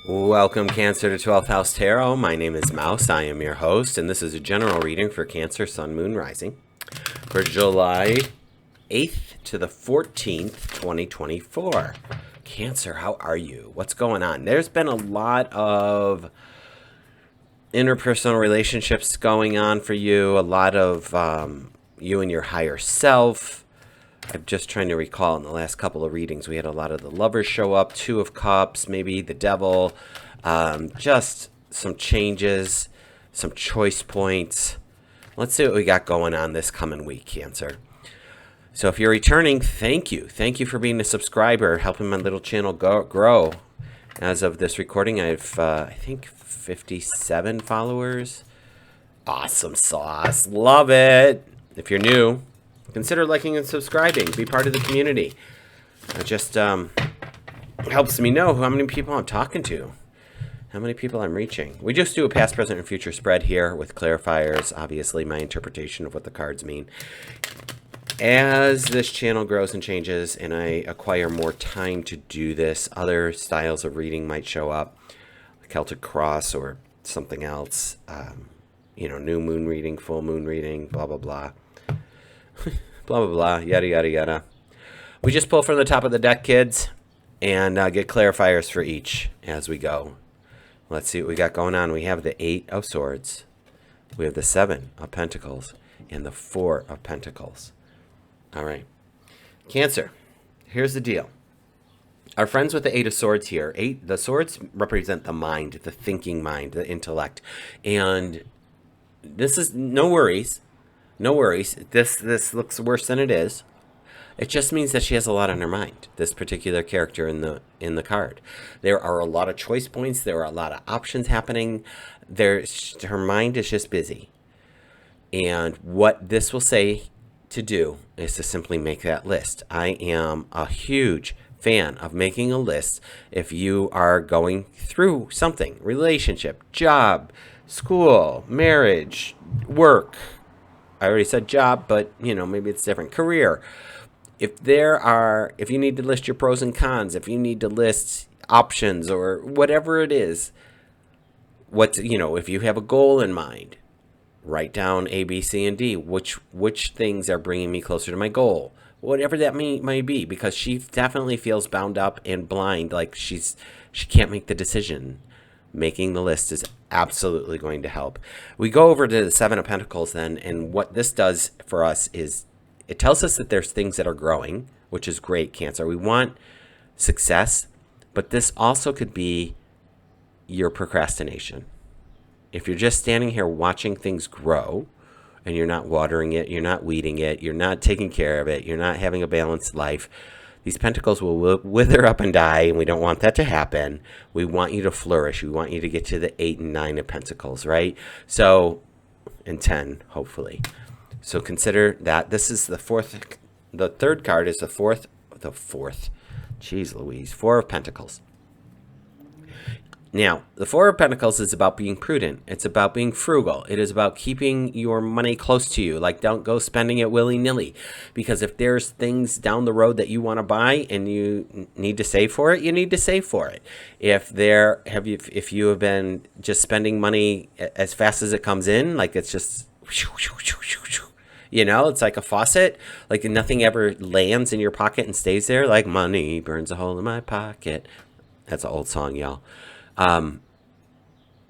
Welcome, Cancer, to 12th House Tarot. My name is Mouse. I am your host, and this is a general reading for Cancer, Sun, Moon, Rising for July 8th to the 14th, 2024. Cancer, how are you? What's going on? There's been a lot of interpersonal relationships going on for you, a lot of you and your higher self. I'm just trying to recall in the last couple of readings, we had a lot of the lovers show up, Two of Cups, maybe the devil, just some changes, some choice points. Let's see what we got going on this coming week, Cancer. So if you're returning, thank you. Thank you for being a subscriber, helping my little channel grow. As of this recording, I have, I think, 57 followers. Awesome sauce. Love it. If you're new, consider liking and subscribing. Be part of the community. It just helps me know how many people I'm talking to, how many people I'm reaching. We just do a past, present, and future spread here with clarifiers, obviously my interpretation of what the cards mean. As this channel grows and changes and I acquire more time to do this, other styles of reading might show up, Celtic Cross or something else, new moon reading, full moon reading, blah, blah, blah. Blah, blah, blah, yada, yada, yada. We just pull from the top of the deck, kids, and get clarifiers for each as we go. Let's see what we got going on. We have the 8 of Swords. We have the 7 of Pentacles and the 4 of Pentacles. All right. Cancer, here's the deal. Our friends with the 8 of Swords here, the swords represent the mind, the thinking mind, the intellect. And this is no worries. No worries. This looks worse than it is. It just means that she has a lot on her mind, this particular character in the card. There are a lot of choice points. There are a lot of options happening. Her mind is just busy. And what this will say to do is to simply make that list. I am a huge fan of making a list if you are going through something, relationship, job, school, marriage, work. I already said job, but maybe it's different. Career. If you need to list your pros and cons, if you need to list options or whatever it is, if you have a goal in mind, write down A, B, C, and D. Which things are bringing me closer to my goal? Whatever that may be, because she definitely feels bound up and blind, like she can't make the decision. Making the list is absolutely going to help. We go over to the 7 of Pentacles then, and what this does for us is it tells us that there's things that are growing, which is great, Cancer. We want success, but this also could be your procrastination. If you're just standing here watching things grow and you're not watering it, you're not weeding it, you're not taking care of it, you're not having a balanced life, these pentacles will wither up and die, and we don't want that to happen. We want you to flourish. We want you to get to the 8 and 9 of Pentacles, right? So, and 10, hopefully. So consider that. This is the fourth. The third card is the fourth. Jeez Louise. 4 of Pentacles. Now, the 4 of Pentacles is about being prudent. It's about being frugal. It is about keeping your money close to you. Like, don't go spending it willy-nilly. Because if there's things down the road that you want to buy and you need to save for it, you need to save for it. If you have been just spending money as fast as it comes in, like it's just, it's like a faucet. Like nothing ever lands in your pocket and stays there. Like money burns a hole in my pocket. That's an old song, y'all.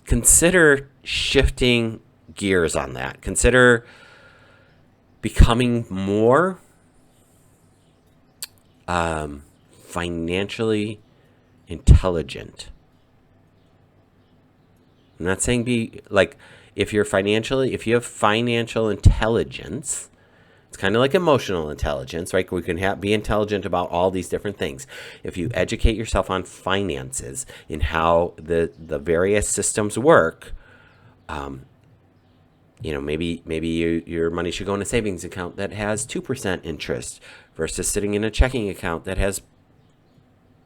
Consider shifting gears on that. Consider becoming more financially intelligent. I'm not saying be like, if you have financial intelligence, it's kind of like emotional intelligence, right? We can be intelligent about all these different things. If you educate yourself on finances and how the various systems work, maybe your money should go in a savings account that has 2% interest versus sitting in a checking account that has,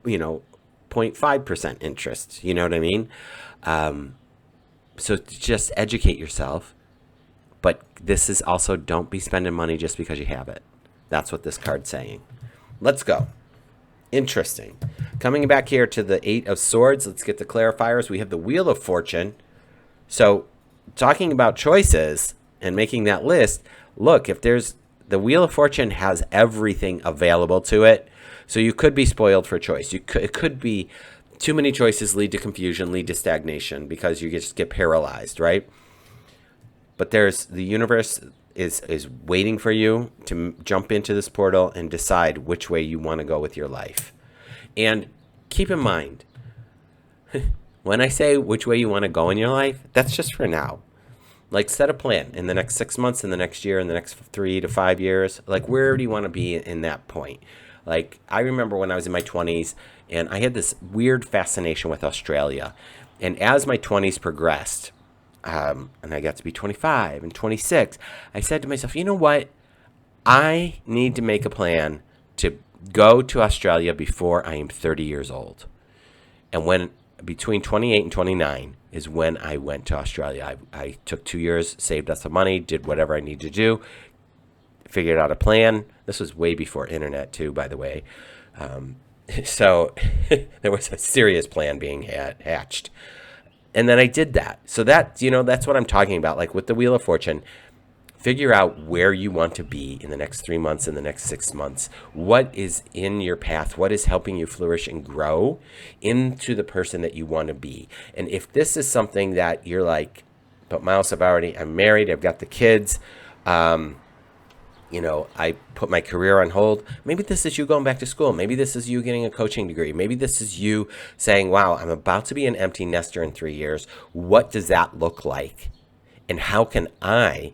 0.5% interest. You know what I mean? So just educate yourself. But this is also, don't be spending money just because you have it. That's what this card's saying. Let's go. Interesting. Coming back here to the Eight of Swords, let's get the clarifiers. We have the Wheel of Fortune. So talking about choices and making that list, look, if there's the Wheel of Fortune has everything available to it. So you could be spoiled for choice. It could be too many choices lead to confusion, lead to stagnation because you just get paralyzed, right? But the universe is waiting for you to jump into this portal and decide which way you want to go with your life. And keep in mind, when I say which way you want to go in your life, that's just for now. Like, set a plan in the next 6 months, in the next year, in the next 3 to 5 years. Like, where do you want to be in that point? Like, I remember when I was in my 20s, and I had this weird fascination with Australia. And as my 20s progressed, and I got to be 25 and 26, I said to myself, you know what? I need to make a plan to go to Australia before I am 30 years old. And when between 28 and 29 is when I went to Australia. I took 2 years, saved up some money, did whatever I needed to do, figured out a plan. This was way before internet too, by the way. So there was a serious plan being hatched. And then I did that. So that, that's what I'm talking about. Like with the Wheel of Fortune, figure out where you want to be in the next 3 months, in the next 6 months. What is in your path? What is helping you flourish and grow into the person that you want to be? And if this is something that you're like, but Miles, I'm married, I've got the kids, I put my career on hold. Maybe this is you going back to school. Maybe this is you getting a coaching degree. Maybe this is you saying, wow, I'm about to be an empty nester in 3 years. What does that look like? And how can I,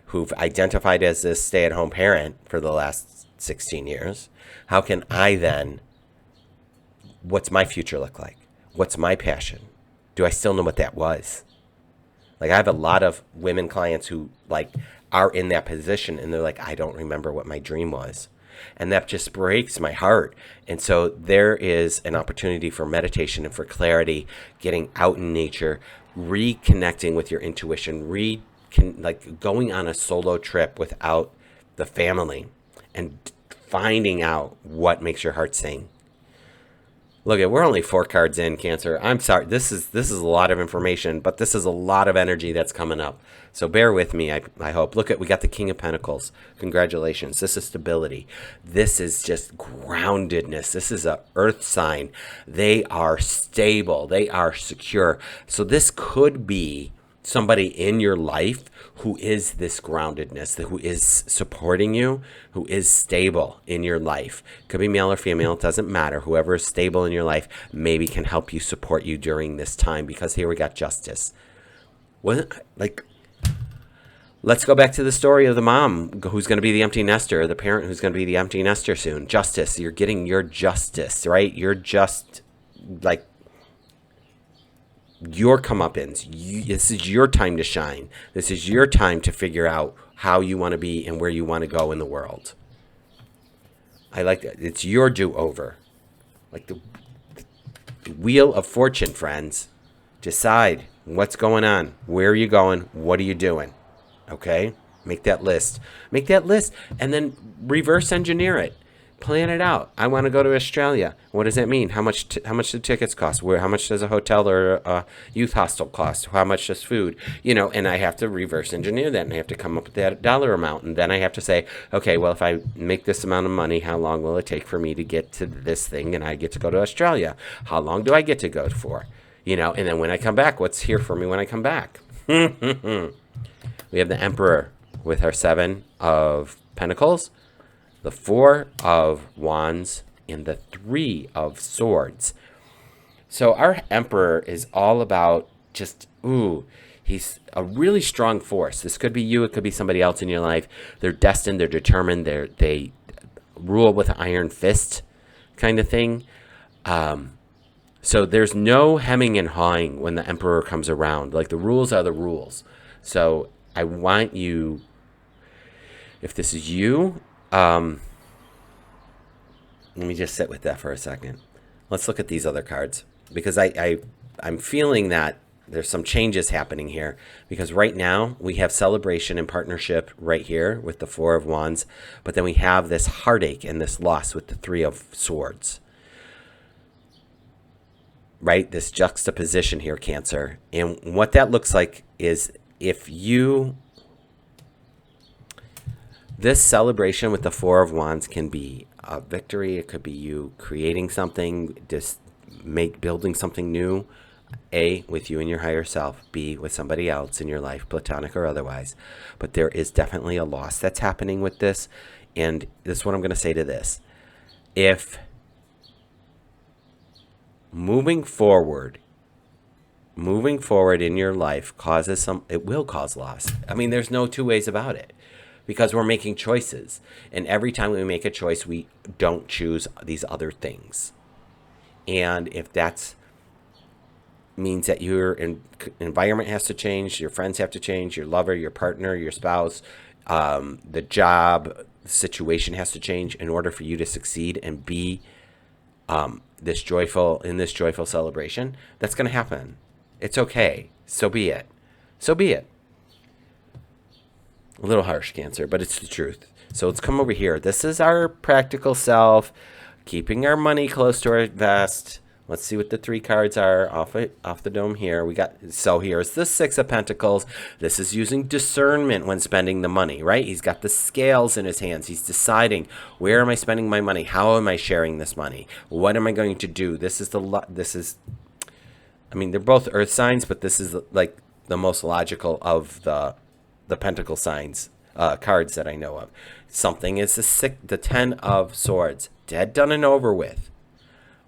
who've identified as this stay-at-home parent for the last 16 years, how can I then, what's my future look like? What's my passion? Do I still know what that was? Like, I have a lot of women clients who are in that position and they're like, I don't remember what my dream was. And that just breaks my heart. And so there is an opportunity for meditation and for clarity, getting out in nature, reconnecting with your intuition, going on a solo trip without the family and finding out what makes your heart sing. Look, we're only 4 cards in, Cancer. I'm sorry. This is a lot of information, but this is a lot of energy that's coming up. So bear with me, I hope. Look, we got the King of Pentacles. Congratulations. This is stability. This is just groundedness. This is a earth sign. They are stable. They are secure. So this could be somebody in your life who is this groundedness, who is supporting you, who is stable in your life. Could be male or female, it doesn't matter. Whoever is stable in your life maybe can help you, support you during this time, because here we got justice. Let's go back to the story of the mom who's going to be the empty nester, or the parent who's going to be the empty nester soon. Justice, you're getting your justice, right? You're just your comeuppance. This is your time to shine. This is your time to figure out how you want to be and where you want to go in the world. I like that. It's your do-over. Like the Wheel of Fortune, friends. Decide what's going on. Where are you going? What are you doing? Okay? Make that list. Make that list and then reverse engineer it. Plan it out. I want to go to Australia. What does that mean? How much do tickets cost? How much does a hotel or a youth hostel cost? How much does food? And I have to reverse engineer that, and I have to come up with that dollar amount. And then I have to say, okay, well, if I make this amount of money, how long will it take for me to get to this thing? And I get to go to Australia. How long do I get to go for? And then when I come back, what's here for me when I come back? We have the Emperor with our 7 of Pentacles, the 4 of Wands, and the 3 of Swords. So our Emperor is all about just, he's a really strong force. This could be you. It could be somebody else in your life. They're destined. They're determined. They rule with an iron fist kind of thing. So there's no hemming and hawing when the Emperor comes around. Like, the rules are the rules. So I want you, if this is you, let me just sit with that for a second. Let's look at these other cards, because I'm feeling that there's some changes happening here, because right now we have celebration and partnership right here with the 4 of Wands, but then we have this heartache and this loss with the 3 of Swords. right? This juxtaposition here, Cancer. And what that looks like is if you, this celebration with the Four of Wands can be a victory. It could be you creating something, just building something new. A, with you and your higher self. B, with somebody else in your life, platonic or otherwise. But there is definitely a loss that's happening with this. And this is what I'm going to say to this. If moving forward in your life causes it will cause loss. I mean, there's no two ways about it, because we're making choices. And every time we make a choice, we don't choose these other things. And if that's means that your environment has to change, your friends have to change, your lover, your partner, your spouse, the job situation has to change in order for you to succeed and be this joyful celebration. That's going to happen. It's okay. So be it. A little harsh, Cancer, but it's the truth. So let's come over here. This is our practical self, keeping our money close to our vest. Let's see what the 3 cards are off the dome here. So here's the 6 of Pentacles. This is using discernment when spending the money, right? He's got the scales in his hands. He's deciding, where am I spending my money? How am I sharing this money? What am I going to do? I mean, they're both earth signs, but this is like the most logical of the Pentacle signs, cards that I know of. Something is the 10 of Swords. Dead, done, and over with.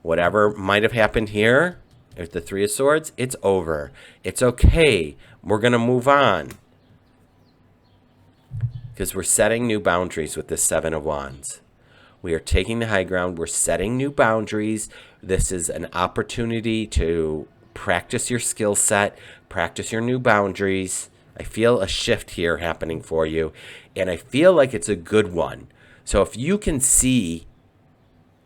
Whatever might have happened here, if the 3 of Swords, it's over. It's okay. We're going to move on. Because we're setting new boundaries with this 7 of Wands. We are taking the high ground. We're setting new boundaries. This is an opportunity to practice your skill set, practice your new boundaries. I feel a shift here happening for you, and I feel like it's a good one. So if you can see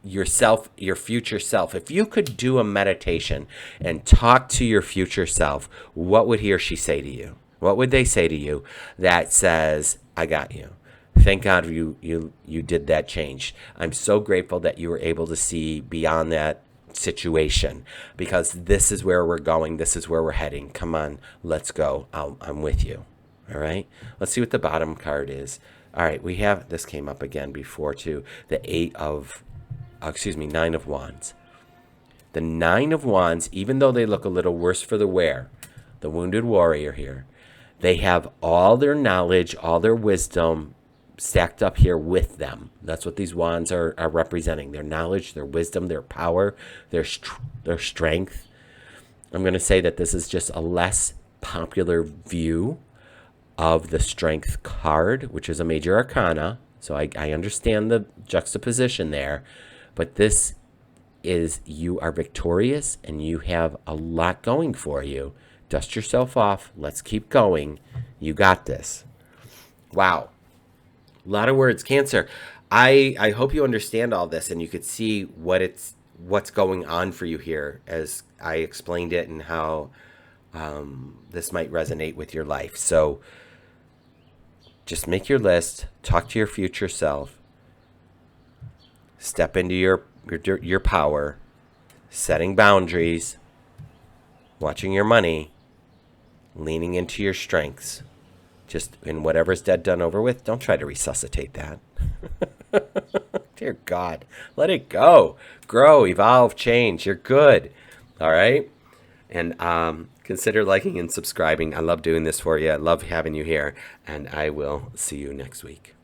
yourself, your future self, if you could do a meditation and talk to your future self, what would he or she say to you? What would they say to you that says, I got you? Thank God you did that change. I'm so grateful that you were able to see beyond that situation, because this is where we're going. This is where we're heading. Come on, let's go. I'm with you. All right. Let's see what the bottom card is. All right. We have, this came up again before too, the 9 of Wands. The 9 of Wands, even though they look a little worse for the wear, the wounded warrior here, they have all their knowledge, all their wisdom stacked up here with them. That's what these wands are representing. Their knowledge, their wisdom, their power, their strength. I'm going to say that this is just a less popular view of the Strength card, which is a major arcana. So I understand the juxtaposition there. But this is, you are victorious and you have a lot going for you. Dust yourself off. Let's keep going. You got this. Wow. A lot of words, Cancer. I hope you understand all this and you could see what's going on for you here as I explained it, and how this might resonate with your life. So just make your list. Talk to your future self. Step into your power, setting boundaries, watching your money, leaning into your strengths. Just in whatever's dead, done, over with, don't try to resuscitate that. Dear God, let it go. Grow, evolve, change. You're good. All right? And consider liking and subscribing. I love doing this for you. I love having you here. And I will see you next week.